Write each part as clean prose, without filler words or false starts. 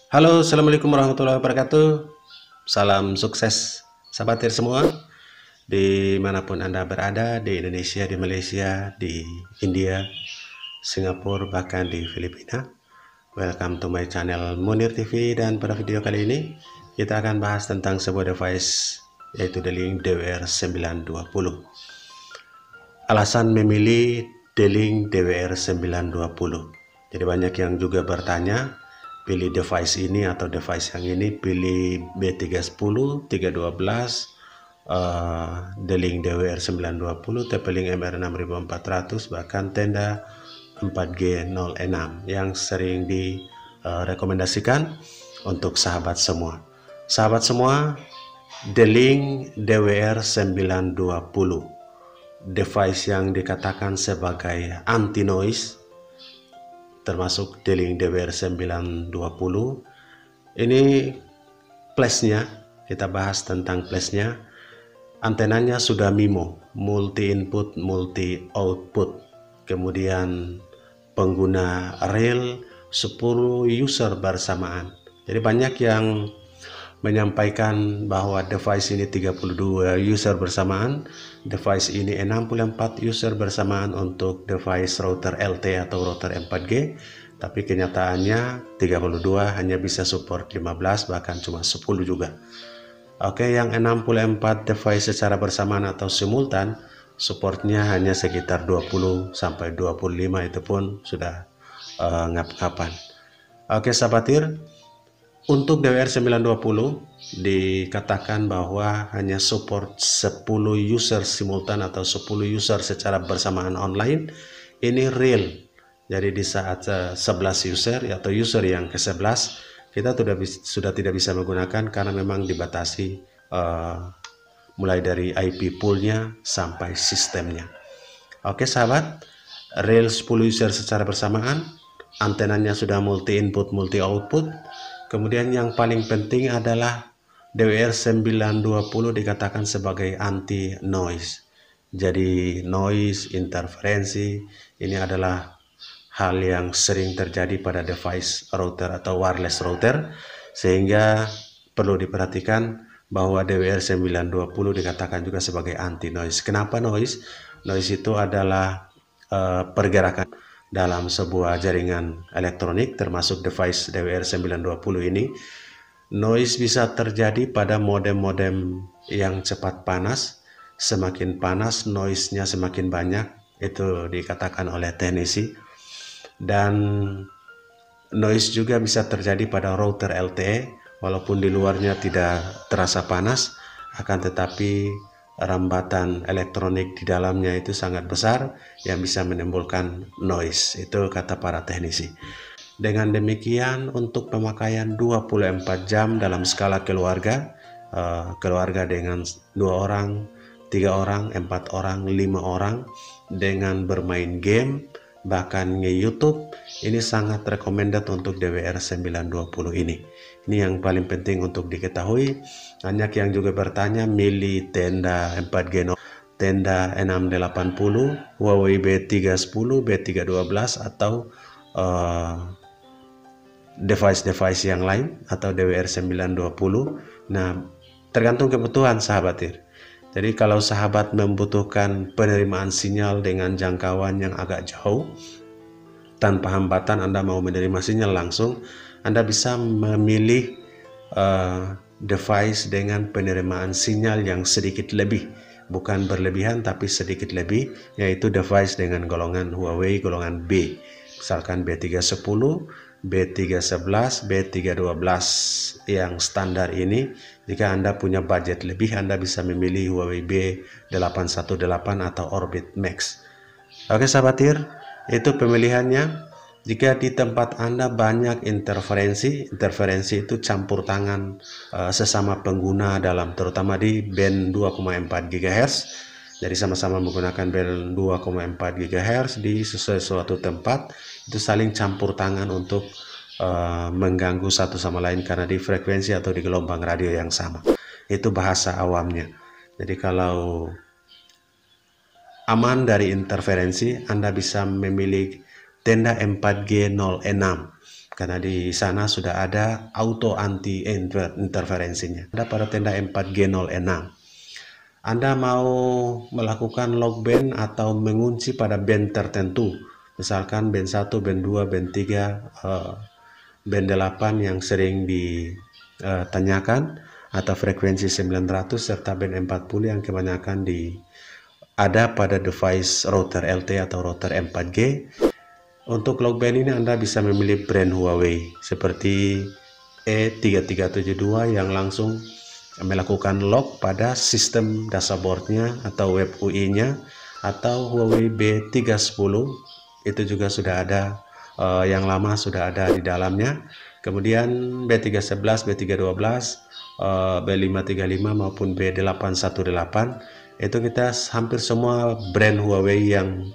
Halo, Assalamualaikum warahmatullahi wabarakatuh. Salam sukses, sahabatir semua, dimanapun Anda berada, di Indonesia, di Malaysia, di India, Singapura, bahkan di Filipina. Welcome to my channel Munir TV, dan pada video kali ini, kita akan bahas tentang sebuah device, yaitu D-Link DWR920. Alasan memilih D-Link DWR920. Jadi banyak yang juga bertanya, pilih device ini atau device yang ini, pilih B310, 312, D-Link DWR920, TP-Link MR6400, bahkan tenda 4G06 yang sering direkomendasikan untuk sahabat semua. Sahabat semua, D-Link DWR920, device yang dikatakan sebagai anti noise, termasuk D-Link DWR920. Ini flashnya, kita bahas tentang flashnya. Antenanya sudah MIMO, multi input multi output, kemudian pengguna rel 10 user bersamaan. Jadi banyak yang menyampaikan bahwa device ini 32 user bersamaan, device ini 64 user bersamaan untuk device router LTE atau router 4G, tapi kenyataannya 32 hanya bisa support 15, bahkan cuma 10 juga. Oke, yang 64 device secara bersamaan atau simultan, supportnya hanya sekitar 20 sampai 25, itu pun sudah ngap-ngapan. Oke sahabatir, untuk DWR920 dikatakan bahwa hanya support 10 user simultan atau 10 user secara bersamaan online. Ini real. Jadi di saat 11 user atau user yang ke-11, kita sudah tidak bisa menggunakan karena memang dibatasi mulai dari IP poolnya sampai sistemnya. Oke sahabat, real 10 user secara bersamaan, antenanya sudah multi input multi output. Kemudian yang paling penting adalah DWR920 dikatakan sebagai anti noise. Jadi noise, interferensi, ini adalah hal yang sering terjadi pada device router atau wireless router, sehingga perlu diperhatikan bahwa DWR920 dikatakan juga sebagai anti noise. Kenapa noise? Noise itu adalah pergerakan dalam sebuah jaringan elektronik, termasuk device DWR920 ini. Noise bisa terjadi pada modem-modem yang cepat panas. Semakin panas, noise-nya semakin banyak, itu dikatakan oleh teknisi. Dan noise juga bisa terjadi pada router LTE, walaupun di luarnya tidak terasa panas, akan tetapi rambatan elektronik di dalamnya itu sangat besar yang bisa menimbulkan noise, itu kata para teknisi. Dengan demikian, untuk pemakaian 24 jam dalam skala keluarga, keluarga dengan 2 orang, 3 orang, 4 orang, 5 orang, dengan bermain game, bahkan nge-YouTube, ini sangat recommended untuk DWR920 ini. Ini yang paling penting untuk diketahui. Banyak yang juga bertanya milih tenda 4G, tenda 680, Huawei B310, B312, atau device-device yang lain atau DWR920. Nah, tergantung kebutuhan sahabatir. Jadi kalau sahabat membutuhkan penerimaan sinyal dengan jangkauan yang agak jauh, tanpa hambatan Anda mau menerima sinyal langsung, Anda bisa memilih device dengan penerimaan sinyal yang sedikit lebih, bukan berlebihan tapi sedikit lebih, yaitu device dengan golongan Huawei golongan B, misalkan B310, B311, B312 yang standar ini. Jika Anda punya budget lebih, Anda bisa memilih Huawei B818 atau Orbit Max. Oke sahabatir, itu pemilihannya. Jika di tempat Anda banyak interferensi itu campur tangan sesama pengguna dalam, terutama di band 2,4 GHz. Jadi sama-sama menggunakan band 2,4 GHz di sesuatu tempat, itu saling campur tangan untuk mengganggu satu sama lain karena di frekuensi atau di gelombang radio yang sama. Itu bahasa awamnya. Jadi kalau aman dari interferensi, Anda bisa memilih tenda 4G06. karena di sana sudah ada auto anti interferensinya. Ada pada tenda 4G06. Anda mau melakukan lock band atau mengunci pada band tertentu, misalkan band 1, band 2, band 3, band 8 yang sering ditanyakan, atau frekuensi 900 serta band 40 yang kebanyakan ada pada device router LTE atau router 4G. Untuk lock band ini Anda bisa memilih brand Huawei seperti E3372 yang langsung melakukan lock pada sistem dashboardnya atau web UI-nya, atau Huawei B310 itu juga sudah ada, yang lama sudah ada di dalamnya. Kemudian B311, B312, B535 maupun B818 itu kita hampir semua brand Huawei yang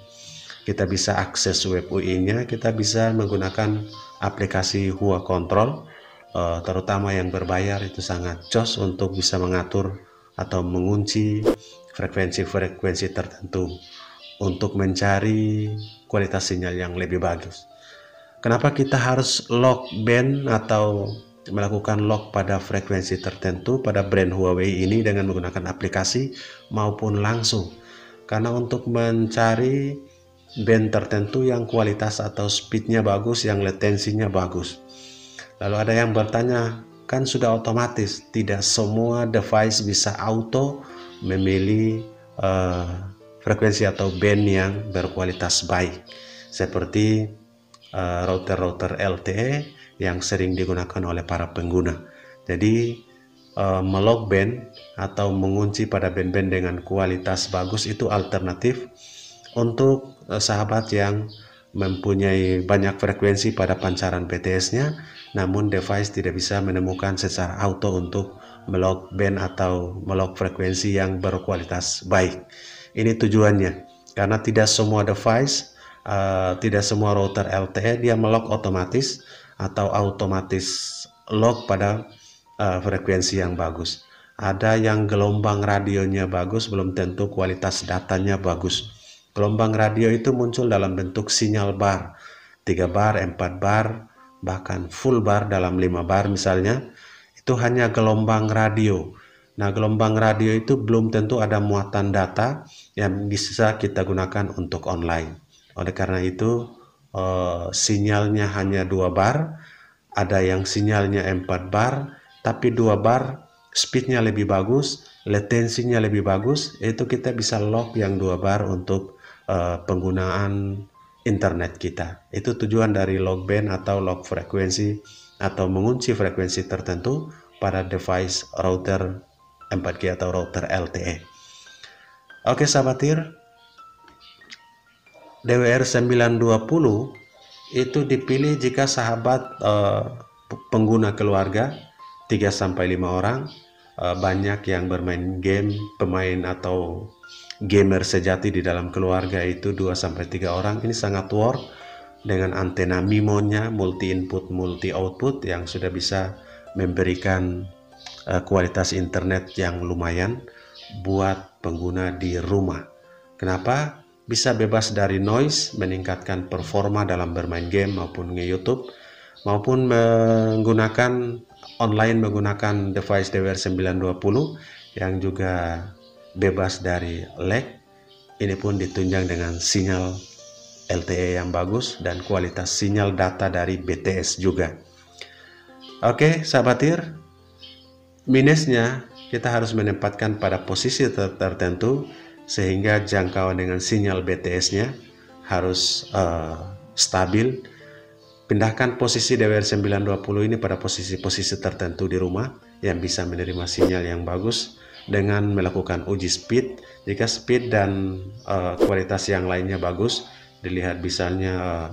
kita bisa akses web UI-nya. Kita bisa menggunakan aplikasi Hua Control, terutama yang berbayar itu sangat jos untuk bisa mengatur atau mengunci frekuensi-frekuensi tertentu untuk mencari kualitas sinyal yang lebih bagus. Kenapa kita harus lock band atau melakukan lock pada frekuensi tertentu pada brand Huawei ini dengan menggunakan aplikasi maupun langsung? Karena untuk mencari band tertentu yang kualitas atau speednya bagus, yang latensinya bagus. Lalu ada yang bertanya, kan sudah otomatis, tidak semua device bisa auto memilih frekuensi atau band yang berkualitas baik, seperti router-router LTE yang sering digunakan oleh para pengguna. Jadi melock band atau mengunci pada band-band dengan kualitas bagus itu alternatif untuk sahabat yang mempunyai banyak frekuensi pada pancaran BTS-nya, namun device tidak bisa menemukan secara auto untuk melock band atau melock frekuensi yang berkualitas baik. Ini tujuannya, karena tidak semua device, tidak semua router LTE dia melock otomatis atau otomatis lock pada frekuensi yang bagus. Ada yang gelombang radionya bagus, belum tentu kualitas datanya bagus. Gelombang radio itu muncul dalam bentuk sinyal bar, 3 bar, 4 bar, bahkan full bar dalam 5 bar misalnya. Itu hanya gelombang radio. Nah, gelombang radio itu belum tentu ada muatan data yang bisa kita gunakan untuk online. Oleh karena itu, sinyalnya hanya 2 bar, ada yang sinyalnya 4 bar, tapi 2 bar speednya lebih bagus, latensinya lebih bagus, itu kita bisa lock yang 2 bar untuk penggunaan internet kita. Itu tujuan dari lock band atau lock frekuensi atau mengunci frekuensi tertentu pada device router 4G atau router LTE. Oke sahabat TIR, DWR920 itu dipilih jika sahabat pengguna keluarga 3-5 orang, banyak yang bermain game, pemain atau gamer sejati di dalam keluarga itu 2-3 orang. Ini sangat worth dengan antena MIMO-nya, multi input multi output, yang sudah bisa memberikan kualitas internet yang lumayan buat pengguna di rumah. Kenapa? Bisa bebas dari noise, meningkatkan performa dalam bermain game maupun nge-YouTube, maupun menggunakan online menggunakan device DWR920 yang juga bebas dari lag. Ini pun ditunjang dengan sinyal LTE yang bagus dan kualitas sinyal data dari BTS juga. Oke sahabat TIR, minusnya kita harus menempatkan pada posisi tertentu sehingga jangkauan dengan sinyal BTS-nya harus stabil. Pindahkan posisi DWR920 ini pada posisi-posisi tertentu di rumah yang bisa menerima sinyal yang bagus dengan melakukan uji speed. Jika speed dan kualitas yang lainnya bagus, dilihat misalnya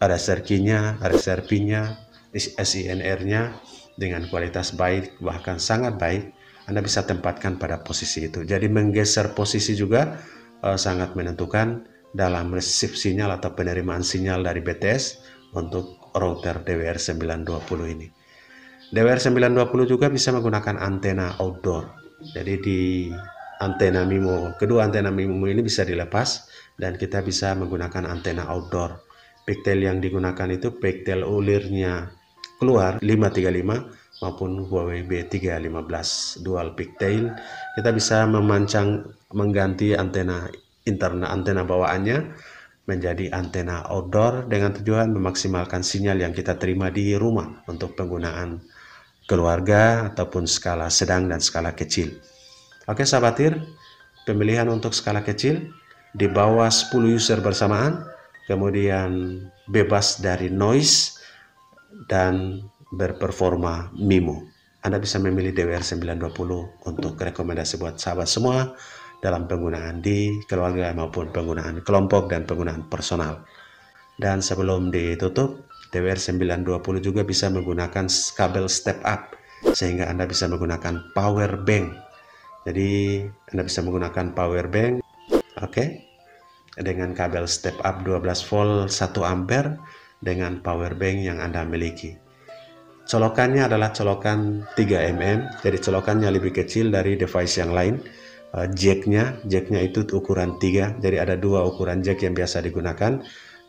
ada RSRP-nya, SINR-nya dengan kualitas baik, bahkan sangat baik, Anda bisa tempatkan pada posisi itu. Jadi menggeser posisi juga sangat menentukan dalam resip sinyal atau penerimaan sinyal dari BTS untuk router DWR920 ini. DWR920 juga bisa menggunakan antena outdoor. Jadi di antena MIMO, kedua antena MIMO ini bisa dilepas dan kita bisa menggunakan antena outdoor. pigtail yang digunakan itu pigtail ulirnya keluar 535 maupun Huawei B315 dual pigtail. Kita bisa mengganti antena internal, antena bawaannya menjadi antena outdoor dengan tujuan memaksimalkan sinyal yang kita terima di rumah untuk penggunaan keluarga ataupun skala sedang dan skala kecil. Oke sahabat TIR, pemilihan untuk skala kecil di bawah 10 user bersamaan, kemudian bebas dari noise dan berperforma MIMO. Anda bisa memilih DWR 920 untuk rekomendasi buat sahabat semua dalam penggunaan di keluarga maupun penggunaan kelompok dan penggunaan personal. Dan sebelum ditutup, DWR 920 juga bisa menggunakan kabel step up sehingga Anda bisa menggunakan power bank. Jadi Anda bisa menggunakan power bank, oke, dengan kabel step up 12 volt 1 ampere dengan power bank yang Anda miliki. Colokannya adalah colokan 3 mm, jadi colokannya lebih kecil dari device yang lain. Jacknya itu ukuran 3, jadi ada 2 ukuran jack yang biasa digunakan,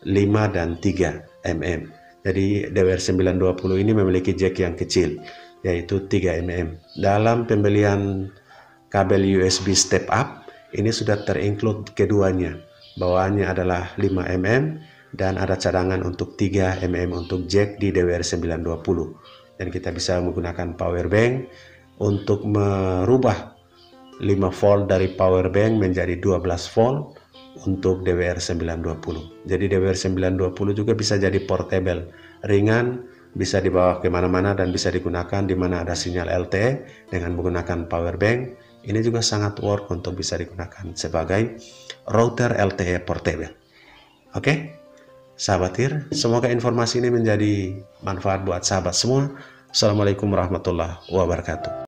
5 dan 3 mm. Jadi DWR 920 ini memiliki jack yang kecil, yaitu 3 mm. Dalam pembelian kabel USB step up, ini sudah terinclude keduanya. Bawaannya adalah 5 mm dan ada cadangan untuk 3 mm untuk jack di DWR 920. Dan kita bisa menggunakan power bank untuk merubah 5 volt dari power bank menjadi 12 volt untuk DWR 920. Jadi DWR 920 juga bisa jadi portable, ringan, bisa dibawa kemana-mana dan bisa digunakan di mana ada sinyal LTE dengan menggunakan power bank. Ini juga sangat work untuk bisa digunakan sebagai router LTE portable. Oke, sahabat TIR, semoga informasi ini menjadi manfaat buat sahabat semua. Assalamualaikum warahmatullahi wabarakatuh.